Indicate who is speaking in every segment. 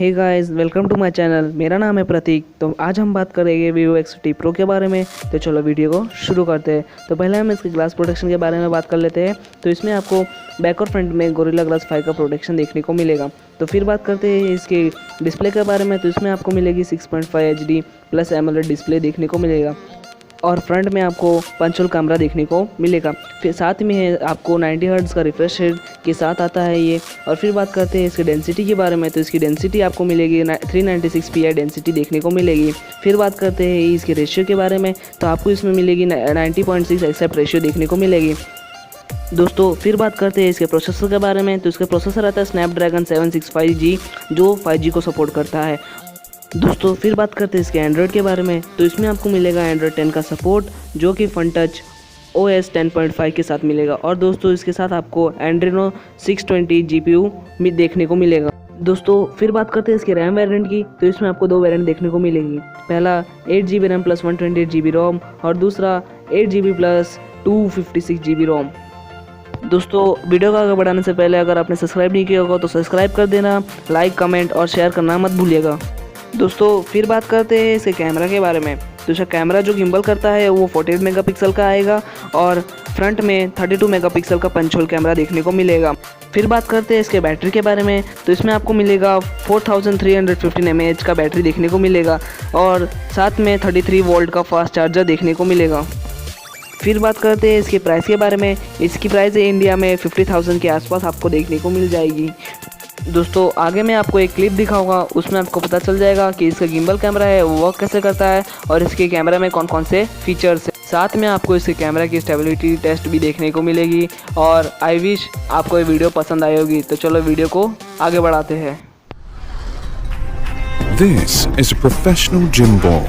Speaker 1: Hey guys, welcome to my channel. मेरा नाम है प्रतीक। तो आज हम बात करेंगे VIVO X50 Pro के बारे में। तो चलो वीडियो को शुरू करते हैं। तो पहले हम इसके ग्लास प्रोटेक्शन के बारे में बात कर लेते हैं। तो इसमें आपको बैक और फ्रंट में गोरिल्ला ग्लास 5 का प्रोटेक्शन देखने को मिलेगा। तो फिर बात करते हैं इसके डिस्प्ले के बारे में। तो इसमें आपको मिलेगी 6.5 HD प्लस एमोलेड डिस्प्ले देखने को मिलेगा और फ्रंट में आपको पंच होल कैमरा देखने को मिलेगा। फिर साथ में है आपको 90 हर्ट्ज़ का रिफ्रेश रेट के साथ आता है ये। और फिर बात करते हैं इसकी डेंसिटी के बारे में। तो इसकी डेंसिटी आपको मिलेगी 396 PI डेंसिटी देखने को मिलेगी। फिर बात करते हैं इसके रेशियो के बारे में। तो आपको इसमें मिलेगी 90.6 एक्सेप्ट रेशियो देखने को मिलेगी दोस्तों। फिर बात करते हैं इसके प्रोसेसर के बारे में। तो इसका प्रोसेसर आता है स्नैपड्रैगन 765G जो 5G को सपोर्ट करता है दोस्तों। फिर बात करते हैं इसके एंड्रॉयड के बारे में। तो इसमें आपको मिलेगा एंड्रॉयड 10 का सपोर्ट जो कि फन टच OS 10.5 के साथ मिलेगा। और दोस्तों इसके साथ आपको एंड्रीनो 620 GPU भी देखने को मिलेगा दोस्तों। फिर बात करते हैं इसके रैम वेरिएंट की। तो इसमें आपको दो वेरिएंट देखने को मिलेगी। पहला 8GB रैम प्लस 128GB रोम और दूसरा 8GB प्लस 256 GB रोम दोस्तों। वीडियो को आगे बढ़ाने से पहले अगर आपने सब्सक्राइब नहीं किया होगा तो सब्सक्राइब कर देना, लाइक कमेंट और शेयर करना मत भूलिएगा दोस्तों। फिर बात करते हैं इसके कैमरा के बारे में। तो इसका कैमरा जो गिम्बल करता है वो 48 मेगापिक्सल का आएगा और फ्रंट में 32 मेगापिक्सल का पंच होल कैमरा देखने को मिलेगा। फिर बात करते हैं इसके बैटरी के बारे में। तो इसमें आपको मिलेगा 4315 mAh का बैटरी देखने को मिलेगा और साथ में 33 वोल्ट का फास्ट चार्जर देखने को मिलेगा। फिर बात करते हैं इसके प्राइस के बारे में। इसकी प्राइस इंडिया में 50,000 के आसपास आपको देखने को मिल जाएगी दोस्तों। आगे मैं आपको एक क्लिप दिखाऊंगा, उसमें आपको पता चल जाएगा कि इसका गिम्बल कैमरा है वो वर्क कैसे करता है और इसके कैमरा में कौन कौन से फीचर्स हैं। साथ में आपको इसके कैमरा की स्टेबिलिटी टेस्ट भी देखने को मिलेगी और आई विश आपको ये वीडियो पसंद आई होगी। तो चलो वीडियो को आगे बढ़ाते हैं।
Speaker 2: This is a professional gimbal.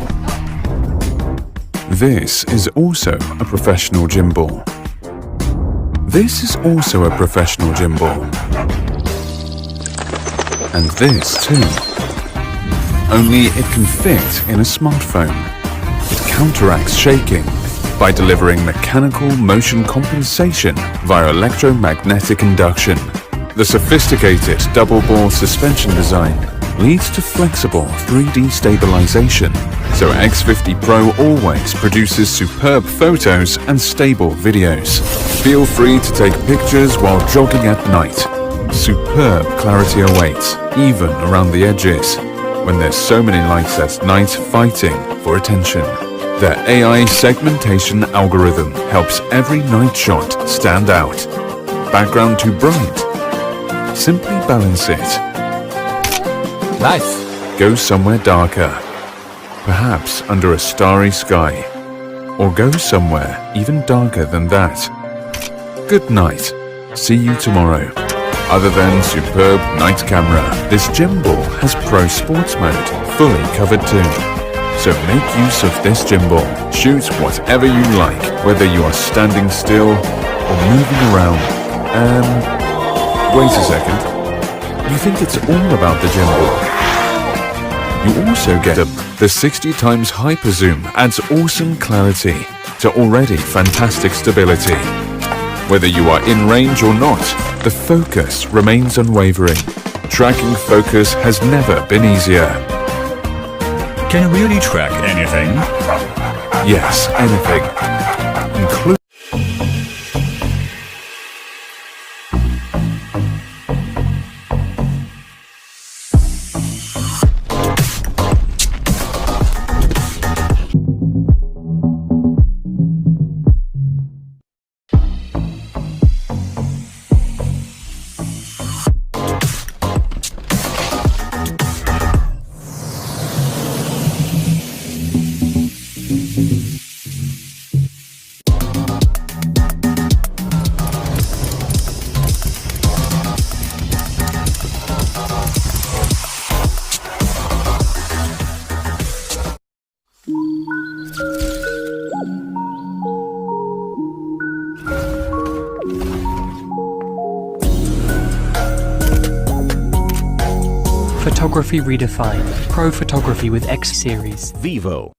Speaker 2: This is also a professional gimbal. This is also a professional gimbal. And this too. Only it can fit in a smartphone. It counteracts shaking by delivering mechanical motion compensation via electromagnetic induction. The sophisticated double-bore suspension design leads to flexible 3D stabilization, so X50 Pro always produces superb photos and stable videos. Feel free to take pictures while jogging at night. Superb clarity awaits, even around the edges, when there's so many lights at night fighting for attention. Their AI segmentation algorithm helps every night shot stand out. Background too bright? Simply balance it.
Speaker 3: Nice.
Speaker 2: Go somewhere darker, perhaps under a starry sky, or go somewhere even darker than that. Good night. See you tomorrow. Other than superb night camera, this gimbal has Pro Sports mode fully covered too. So make use of this gimbal. Shoot whatever you like, whether you are standing still or moving around. Wait a second. You think it's all about the gimbal? You also get the 60 times hyper zoom adds awesome clarity to already fantastic stability. Whether you are in range or not, the focus remains unwavering. Tracking focus has never been easier.
Speaker 3: Can you really track anything?
Speaker 2: Yes, anything. Include
Speaker 4: Photography redefined. Pro photography with X series.
Speaker 3: VIVO.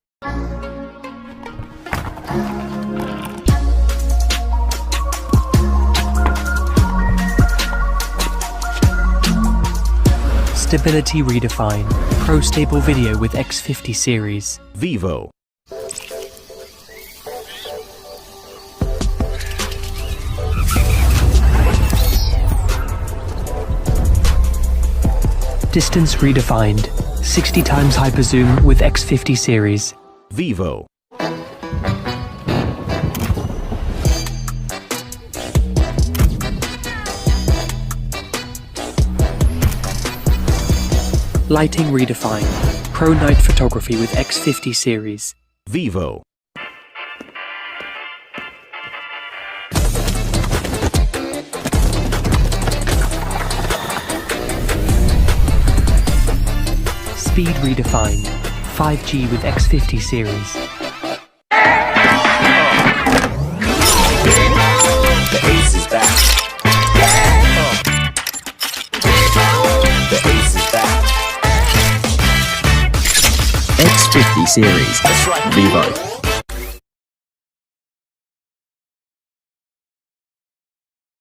Speaker 4: Stability redefined. Pro stable video with X50 series.
Speaker 5: VIVO.
Speaker 4: Distance redefined. 60 times hyper zoom with X50 series.
Speaker 5: VIVO.
Speaker 4: Lighting redefined. Pro night photography with X50 series.
Speaker 5: VIVO.
Speaker 4: Speed redefined. 5G with X50 series.
Speaker 5: The ace is back. The ace is back.
Speaker 6: X50 series.
Speaker 5: That's right.
Speaker 6: VIVO.